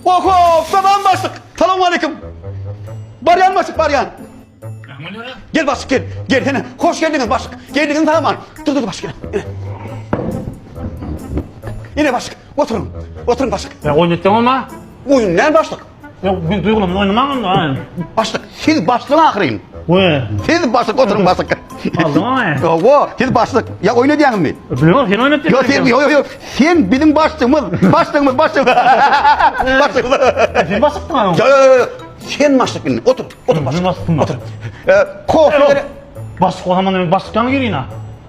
Oho, tamam başlık. Selamun aleyküm. Baryan başlık, baryan. Gel başlık, gel. Gel, hele. Hoş geldiniz başlık. Geldiniz tamam. Dur başlık. Yine başlık. Oturun. Oturun başlık. Ya oynatacağım ama. Oyun ne başlık? Ya ben duygulamın oynamam da. Başlık. Siz başlığına akırayım. Oy. Siz başlık oturun başlık. Aldım ama ya. Yo, siz başlık. Ya oyna diyelim mi? Biliyorum sen oynatacaksın. Yo. Sen bizim başlığımız. Başlığımız. Başlığımız. Sen basıktın ama. Yo. Sen başlık benim. Otur Ben başlık. bastım bak. Otur. Kofileri. Basık o zaman demek basık yanı gireyim ha.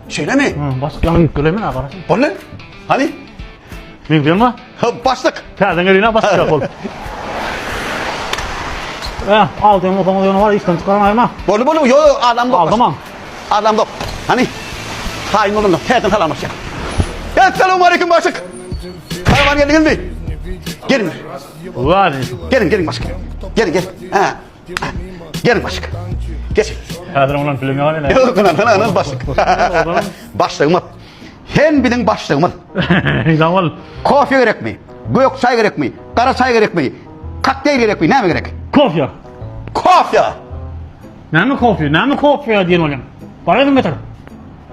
Şöyle mi? Basık yanı göremin ha kardeşim. O ne? Hani? Ben biliyor musun? Başlık. Terden gireyim ha basık yap oğlum. Aldığım otomobilini var işten çıkaramayım ha. Bolu. Yo adam yok. Aldım ha. Adam yok. Hani? Hain olun da. Terden salamış ya. Ya selamun aleyküm başlık. Karavan geldiniz mi? Gelin. Var. Gelin başlık. Gelin. Ha. Gelin başlık. Geçin. Terden olan film ya ne? Yok lan başlık. Başlığımız. Hem bilin başlığımız. Zaval. Kofe gerek mi? Büyük çay gerek mi? Kara çay gerek mi? Kokteyl gerek mi? Ne mi gerek? Kofi. Kofe. Ne mi kofi? Ne mi kofi diyen olayım? Para mı getir?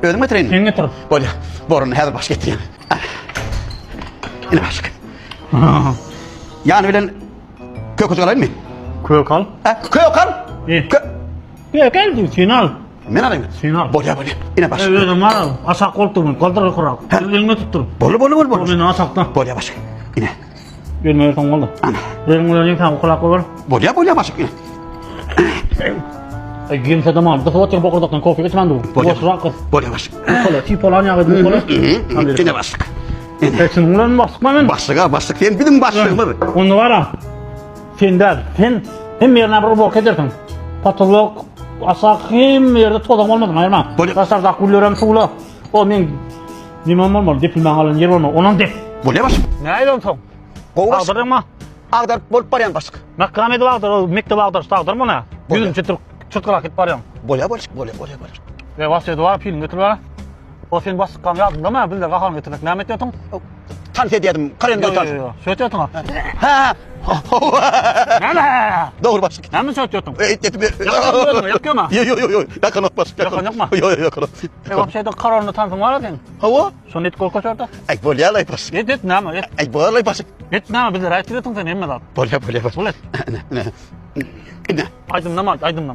Ödüm getireyim. Sen getir. Böyle. Borun her baş getireyim. Yine başlık. Yani bilen kökücü alayım mı? Kök al. Kök al. İyi. Kök al. Sen al. Ben alayım. Sen al. Böyle. Yine başlık. Öyle var al. Aşağı koltuğumu. Kaldır kural. Elini tuttur. Böyle. Beni aşağıdan. Böyle başlık. Yine. Gelmeye tam oldu. Ana. Benim öyle tam kulak var. Böyle başlık. Yine. Giyimse tamam. Da fotoğraf bakırdıktan kofi geçmem dur. Boş rakır. Böyle başlık. Kola. Tip olan ya kadar kola. Yine başlık. Sen ulan basma ben. Başlık. Sen bilin başlığımız. Onu var ha. Sen der. Sen hem yerine bir bok edersin. Patolog asak hem yerde tozak olmadın ayırma. Böyle. Kasarda kullörem suğla. O men nimam olmalı. Depilmen alın yer olmalı. Ondan dep. Böyle başlık. Ne aydın son? Kovbaş. Ağdırın mı? Ağdar bolup baryan başlık. Mekkamedi bağdır. O mektep bağdır. Ağdır mı ne? Böyle. Yüzün çıtkılak et var ya. Böyle başlık. Ve vasiyeti var. Film götür var. O sen basık kam yazdım değil mi? Bildir kakalım getirdik. Ne emetiyorsun? Tanıt ediyordum. Karın da tanıt. Söyletiyorsun ha. Ha. Ne? Doğru başlık. Ne mi söyletiyorsun? Yakıyor mu? Yo. Yakın başlık. Yakın yok mu? Yo. Ev şeyde kararını tanıtın var ya sen. Hava. Son et kol koşardı. Ay böyle alay başlık. Et ne mi? Ay böyle alay başlık. Et ne mi? Bildir. Ayetiyorsun sen emme lan. Böyle başlık. Böyle. Ne? Aydınlama. Aydın mı?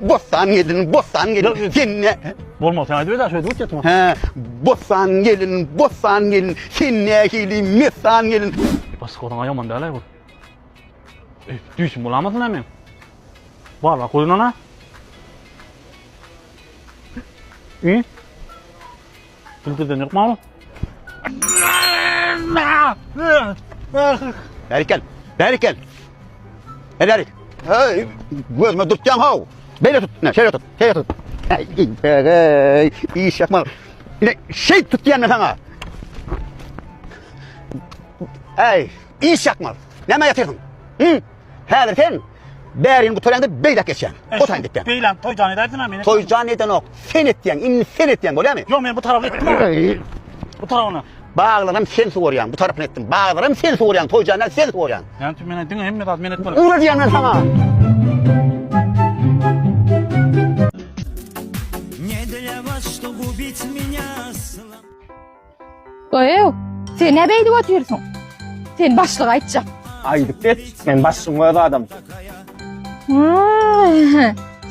Bostan gelin. Sen ne? Olmaz sen aydın da şöyle uç yatma. He. Bostan gelin. Sen ne gelin? Mesan gelin. Basık olan ayaman derler bu. Düşün bulamadın hemen. Var bak koyun ona. İyi. Bildirden yok mu? Berkel. Ederik. Hey, gözüme tutacağım hav. Böyle tut. Ne, şöyle tut. İyi iş yapma. Yine şey tut diyen sana. Hey, iyi iş yapma. Ne mi yatırdın? Her sen Berin bu törende beydak geçen. O tane dikten. Beylan toy canı derdin ha beni. Toy caneden ok. Sen ettiyen, sen ettiyen böyle mi? Yok ben bu tarafı ettim. Bu tarafını. Bağlarım sen soğuruyan, bu tarafını ettim. Bağlarım sen soğuruyan, toy canından sen soğuruyan. Yani tüm beni dinle hem de ben etmem. Uğra diyen ben sana. Koyuyor. Sen ne beydi atıyorsun? Sen başlığa açacak. Aydık et, ben başım var adam.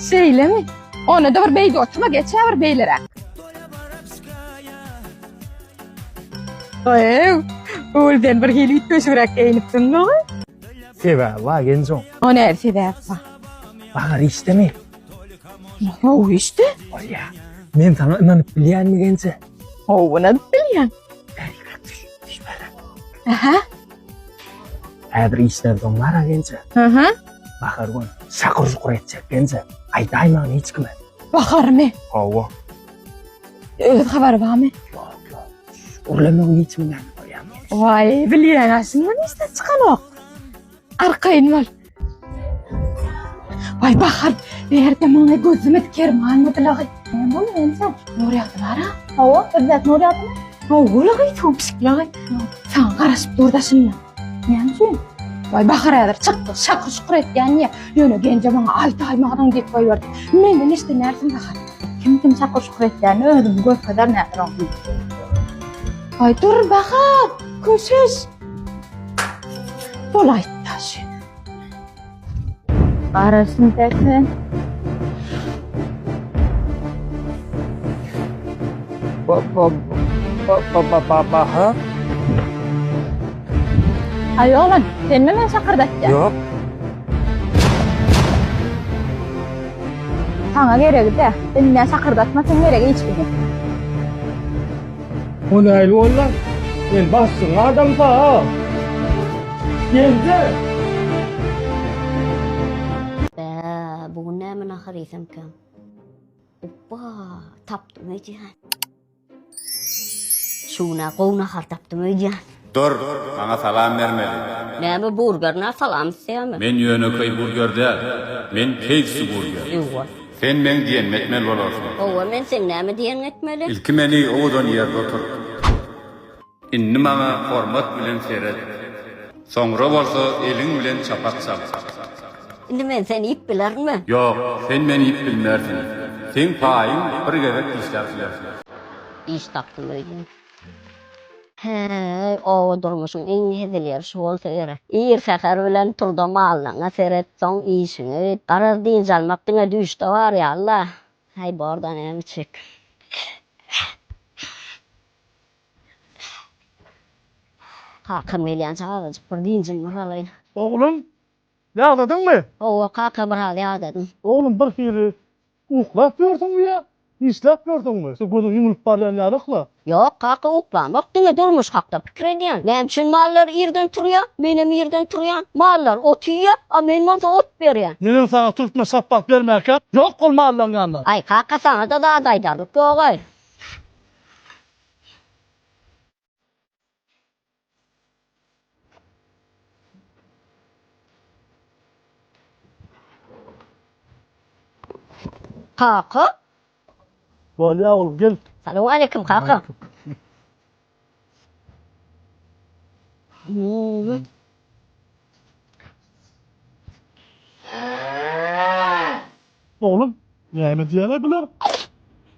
Şeyle mi? Onu da bir beydi oturma geçer bir beylere. Koyuyor. Oğul ben bir heli ütköşürek eğiniptin mi? Sebe, va gençon. O ne sebep var? Bakar işte mi? O işte. Ya, men sana inanıp bilen mi gençe? O bunu biliyen. Aha. Her işlerden var ha gençe. Aha. Bakar bunu, şakır şukur edecek gençe. Ay daima hiç kime. Bakar mı? Hava. Öyle haber var mı? Yok. Urlama hiç mi? Vay biliyen aslında işte çıkan o. Arkayın var. Vay bakar. Nerede bana gözüme diker Muhammed Lahi. Ne oldu sen? Nur yaktılar ha? Hava, özellikle nur yaktı mı? Oğula gıytım, psikla gıytım. Sen qarasıp durdasın. Yani şu. Vay bakaradır, çıktı, şakır şukur etken ya. Yöne gence bana ayta aymağdan deyip koyuyordu. Menden işte nersin bakar. Kim şakır şukur etken ödüm göz kadar nersin oldu. Vay dur bakar, köşüz. Dolay taşı. Qarasın teksin. Ha? Ay oğlan, sen mi ben şakırdatacağım? Yok. Sana gerek de, sen ben şakırdatmasın gerek hiç bilin. O ne ayrı oğlan? Ben bassın adam da. Geldi. Bugün ne min ahiriyem kam. Oppa taptım öyle. Şuna kovna har taptım öyle. Dur, bana salam vermeli. Ne burgerine salam isteyemem. Men Yönököy burger değil, men Keysi burger. Yuva. Sen men diyen metmel bolarsun. Ova men sen ne diyen etmeli? İlki meni oğudan yerde otur. İnni bana hormat bilen seyret. Sonra bolsa elin bilen çapak çal. Şimdi men seni ip bilir mi? Yok, sen meni ip bilmersin. Sen payın bir gerek işlersin. İş taptım öyle. He, o durmuşsun en hediler şu olsa yere. İyi sefer bilen turda mallana seret son işini. Araz deyin calmaktına düştü var ya Allah. Hay bordan hem çık. Kaka melyan çağıracak bir dincim mıralayın. Oğlum, ne anladın mı? O kaka bırak ya dedim. Oğlum bir kere uklap gördün mü ya? İslap gördün mü? Sen bunu yumruk parlayan yarıkla. Yok kaka uklan. Bak dine durmuş hakta fikir ediyen. Benim için mallar yerden duruyor. Benim yerden duruyor. Mallar ot yiyor. Ama benim orada ot veriyor. Benim sana tutma sappak vermerken yok olma Allah'ın yanına. Ay kaka sana da daha daydarlık yok ay. Kaka. Böyle oğlum gel. Selamun aleyküm kaka. Oğlum, yemek yiyebilir.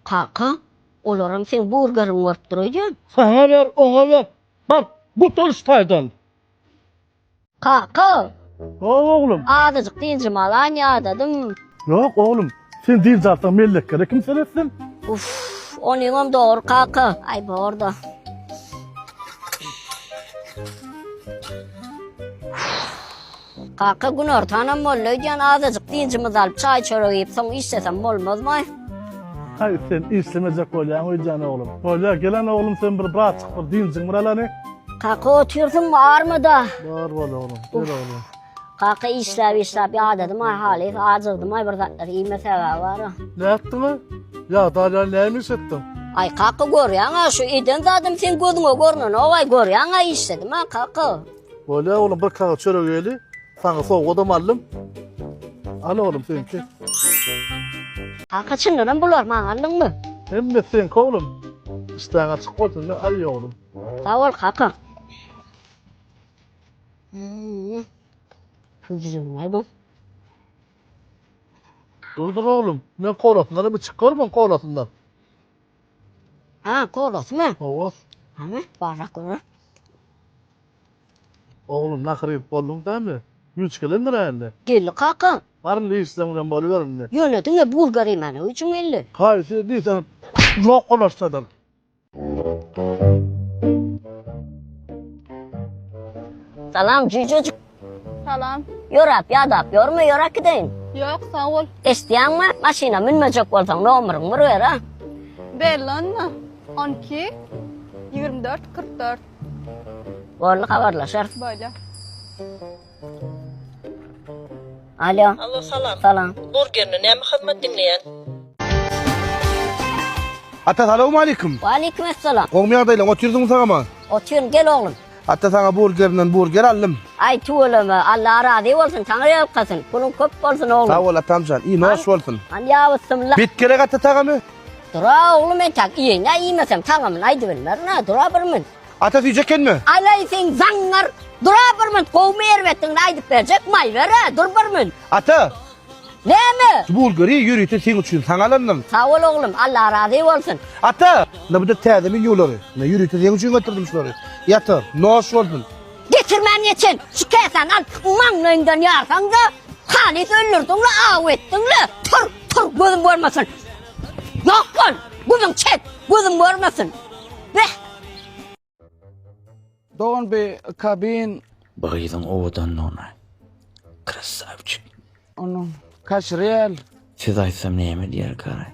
Kaka. Olurum sen burgerin varıp duracaksın. Sana ver, ona ver. Bak, bu Tolstoy'dan. Kaka. Oğlum. Adacık deyince malan ya dedim. Yok oğlum. Sen değil zaten melleklere kim senetsin? Uf, onun doğru kaka. Ay bu orada. Kaka gün ortanan molluyken adacık deyince alıp çay çorayıp sonra işlesem olmaz mı? Hayır sen istemeyecek olayan oyacağını oğlum. Öyle gelen oğlum sen bir bırak çık bir dincin buraları. Kaka otuyorsun var mı da? Var böyle oğlum. Böyle oğlum. Kaka işler ya dedim ay hali acırdım ay bir zatları iyi mesela var. Ne yaptın mı? Ya daha neymiş ettin? Ay kaka görüyorsun ha şu iden zaten sen gözüne görünün o ay görüyorsun ha işledim ha kaka. Böyle oğlum bir kahve çörek öyle. Sana soğuk odam aldım. Al oğlum seninki. Kaka çınırın bular mı anladın mı? Hem de seninki oğlum. İsteyen açık olsun ne al ya oğlum. Sağ ol kaka. Güzel ne bu? Dur oğlum. Ne kolasınlar mı çıkarma kolasınlar. Ha kolası mı? Oğuz. Ha mı? Barrak olur. Oğlum ne kırıp oldun değil mi? 100 kilo lira elde. Geldi kaka. Var mı ne istemeden böyle verin ne? Yönettin de bulgar imeni için geldi. Hayır sen değil sen. Yok olarsadan. Salam cücücük. Salam. Yorap yadap yorma yorak gidin. Yok sağ ol. İsteyen mi? Maşina minmecek olsan numarın mı ver ha? Ver lan mı? 12 24 44 Varlık haberleşir. böyle. Alo. Alo salam. Salam. Burgerni näme hizmet dinleyen? Hatta selamun aleyküm. Ve aleykümselam. Olmayardayla oturdun sana mı? Oturun gel oğlum. Hatta sana burger aldım. Ay tuğulum Allah razı olsun sana yapkasın. Bunun köp olsun oğlum. Sağ ol atamcan. İyi hoş olsun. Hani yavuzum la. Bit gerek hatta sana mı? Dura oğlum ben tak iyi ne yemesem tamam aydı bilmer ne dura bir min. Ata süýjekken mi? Alay sen zangar dura bir min kovma ervettin aydıp verecek may ver ha dur bir min. Ata, Ne mi? şu bulgari yürüýte sen üçin saňa alandım. Sağ ol oğlum Allah razı olsun. Ata, ne bu da täzemin ýolary. Ne yürüýte sen üçin götürdüm şulary. Ýatyr, noş boldun. Getirmen için şu kesen al manlığından yarsan da halit öldürdün la av ettin la. Tur gözüm görmesin. Yok lan gözüm çek gözüm görmesin. Be. Doğan Bey kabin Bagıydın ovadan nona. Krasavçık. onun kaç real Siz aytsam neyme diyer karay.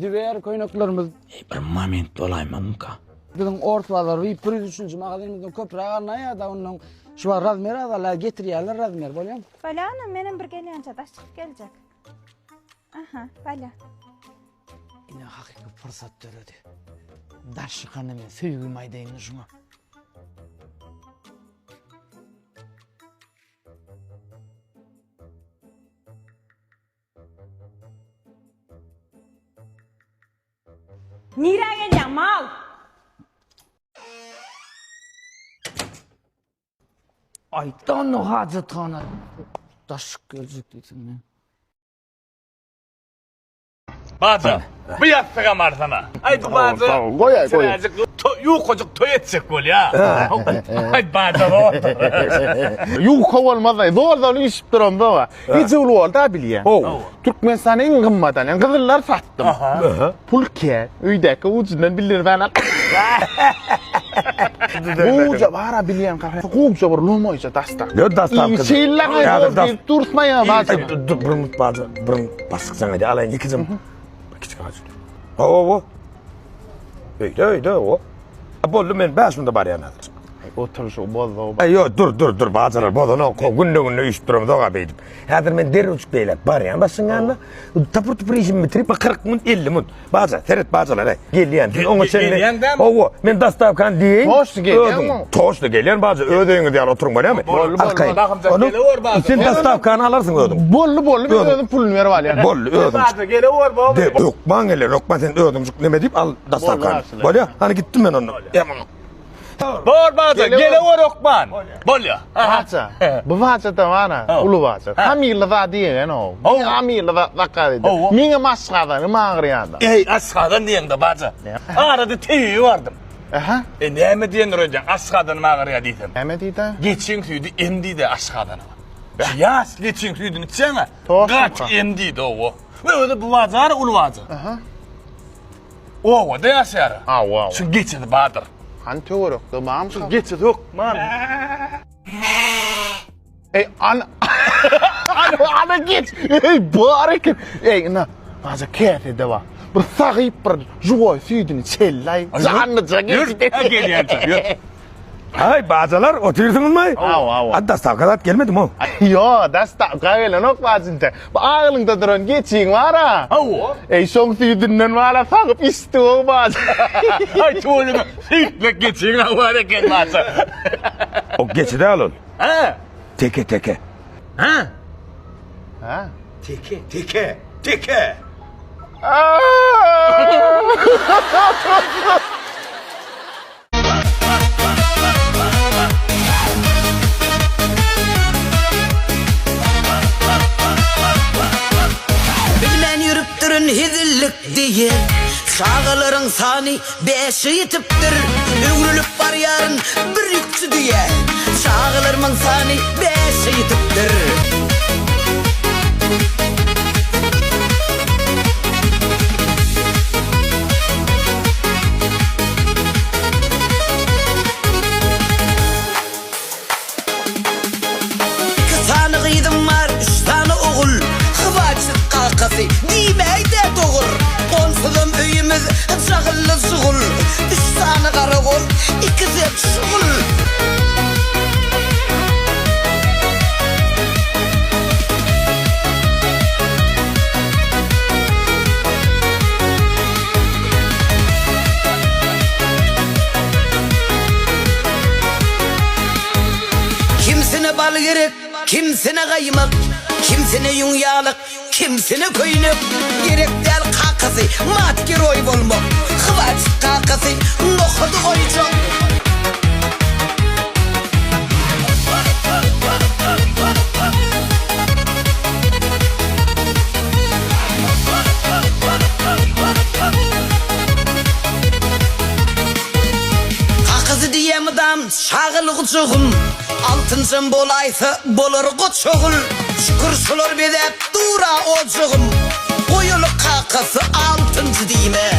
diğer koynaklarımız Bir moment olaymadım ka. bizim ortalar ve pürüzüşüncü mağazamızın köprü ağırına ya da onun şu var razmer adalar getiriyorlar razmer bolýan. Bala ana menin bir gelýänçe daş çıkyp geljek. Aha, bala. Yine hakiki fırsat töredi. Daş kanı men söýgüm aýdaýyn şuna. Nira gelýän mal? Aydan o hacetana. Daş gelecek diýsin. Baza, bu yastığa marsana. Haydi baza. Tamam, koy. Yuğucuk toy etsek bol ya. Haydi baza o. Yuh olmaz ay doğrudan işip durum baba. Hiç ulu oldu bilýän. Türkmenistan'a en gymmadan en gyzyllar sattım. Pulke, üydeki ucundan bilir ben. Uca bara bilýän kafa. Uca bir lomoyca dasta. Ne dastam kız? Şeyler durtmaya bazı. Brımıt baza, basık sana de alayın yıkızım. Küçük ağacı. O. Öyle o. Bollu men başımda var yani. Otur şu bozda. Yo dur bazalar bodana günde iş durum doğa beydim. Hadır men derüç beylek var ya basın yanına. Tapır işim bitirip 40 mun 50 mun. Baza seret bazalar gelýän. Onu sen o men dastav kan diýin. Toşlu gelýän. Toşlu gelýän baza ödeýiňi diýär oturuň bolýarmy? Onu sen dastav kan alarsın ödüm. Bollu bir ödüm pulunu ver var yani. Bollu ödüm. Baza geliyor baba. De rokman gele rokman sen ödümcük neme deyip al dastav kan. Bolýar? Hani gittim men onu. Bor baza gele o rokman. Bolýar. Vaça. Bu vaça da bana. Ulu vaça. Hamile va diýen o. Hamile va karede. Miňe masgadan maňrýanda. Ey asgadan diýende baza. Arada tüýü vardım. Aha. Näme diýen rojan asgadan maňrýa diýdim. Näme diýdi? Geçiň tüýdi endi de asgadan. Ýas geçiň tüýdüni içeme. Toğ Gaç soka. endi de o. Ve öde bu bazar ulu bazar. Aha. O da ýaşar. Wow. Şu geçidi badır. Han törük de bam. Şu geçidi rokman. Ey ana geç. Ey barek. Ey na. Vaza kete de var. Bir sagyp bir joy süýdüni çellay. Zanna Gelýär. Hay bazalar oturdunuz mu? Hatta savkadat gelmedi mi o? Yo, dasta gayelen ok vazinte. Bu ağılında duran geçiň var ha. Ey şoň süýdünden wala sagyp isti o baz. Hay tuğulunu. Sütlek geçin havara gelmezse. O geçidi alın. Ha? Teke. Ha? Ha? Teke. Bilen yürüp durun hizillik diye Çağaların sani 5'e yetipdir Ögrülüp var yarın bir yükçü diye Çağalarımın sani 5'e yetipdir İki tane gıydım var 3 tane oğul Hıvacık kalkası Dimeyi de doğur Konsuzum öyümüz Çağılı suğul 3 tane karakol 2 zek şuğul Kimsine bal gerek Kimsine kaymak Kimsine yun yağlık Kimsine köynük Gerek del kalk kakası mat giroy bolmak Hıvaç kakası nohudu koyacak Kakası diyemeden şağıl kuçuğum Altıncım bolaysa bolur kuçuğul Şükür şulur bedep dura ocuğum Koyulu kakası altıncı diyme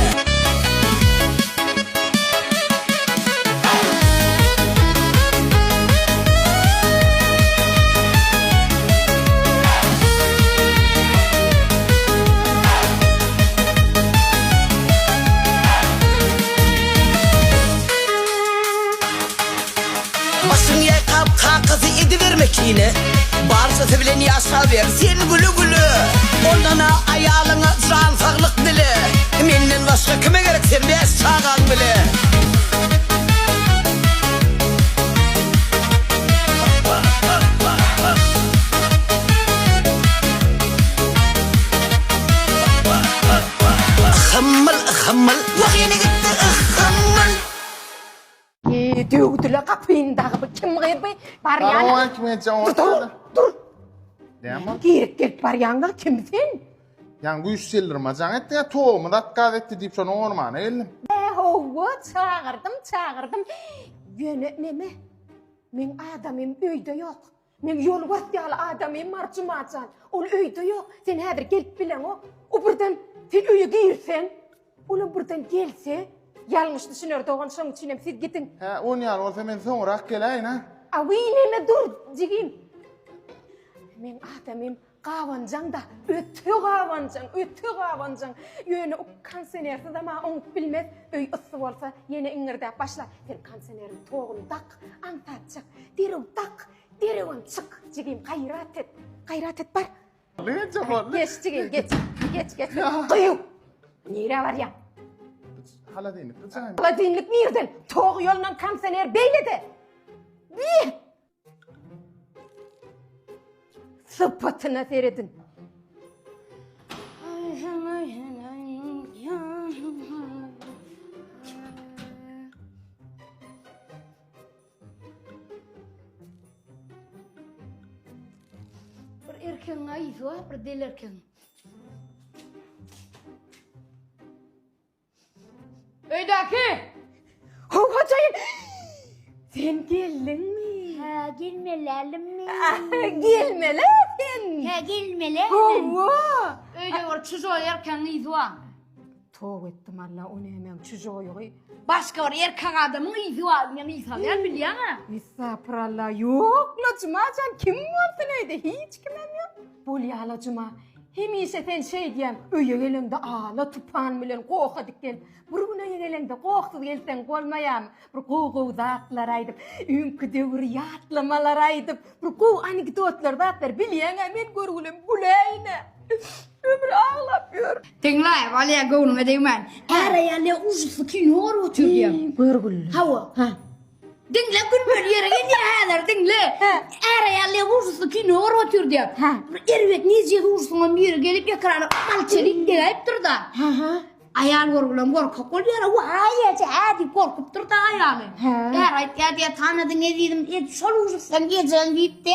Başın yakap kakası edivermek yine Barsa sevilen yaşa ver sen gülü gülü Ondan ayalına can sağlık dili Menden başka kime gerek sen beş çağan bile Hımmıl Bak yine gitti hımmıl Dövdüle kapıyındağı bu kim gibi Baryan. Karavan kime cevap verdi? Dur. Dema. Girip Baryan'a kimsin? Yani bu iş sildirme. Can etti ya tohumu da kat etti deyip sonra ormana elim. Oho çağırdım. Yönetmeme. Men adamım öyde yok. Men yol vatyalı adamım marcumacan. Ol öyde yok. Sen haber gelip bilen o. O buradan sen öye girsen. Ola buradan gelse. Yanlış düşünür doğan şan içinem siz gidin. He 10 yıl olsa men sonra geleyin ha. Avineme dur cigim. Men adamım qavancan da ötü qavancan. Yöne o kansenersi de ma onu bilmez. Öy ısı olsa yine ingirde başla. Sen kansenerin toğunu tak, antatacak. Derev çık. Cigim gayrat et bar. Ne cevap? Geç cigim geç. Kıyıv. Nire var ya. Hala değil. Hala dinlik mirdin? Toğu yolundan kansener beyledi. Bir. Sıpatına seyredin. Bir erken ayı var, bir del erken. Öydaki! Hocayın! Sen geldin mi? Ha, gelmelerim mi? Gelmelerin! Ha, gelmelerim. Hova! Öyle var, çocuğu erken ayı var. Tövbe ettim Allah, o ne hemen çocuğu yok. Başka var, erkek adamın ayı var. Yani insanlar biliyor ha? Estağfurullah, yok la Cumacan, kim vardı neydi? Hiç kimem yok. Bol ya la Cuma. Hemişe sen şey diyen, öye gelende ağla tupan bilen qoğadık gel. Burguna gelende qoğsuz gelsen olmayam. Bir qoğu zatlar aydıp, ünkü devriyatlamalar aydıp, bir qoğu anekdotlar zatlar biliyen men görgülüm güleyne. Ömür ağlapıyor. Dinle, valya gönlüm edeymen. Araya uzun kino oturuyor diye. Görgülüm. Hava. Dinle gülmür yere ne haber dinle. Araya uzun kino oturuyor diye. Ervet nice uzun bir gelip yakarana malçelik gelip durdu. Ayağın görgülüm korkak oluyor. Vay hadi korkup durdu ayağını. Erayet ya diye tanıdın ediydim. Sol uzun gecen deyip de.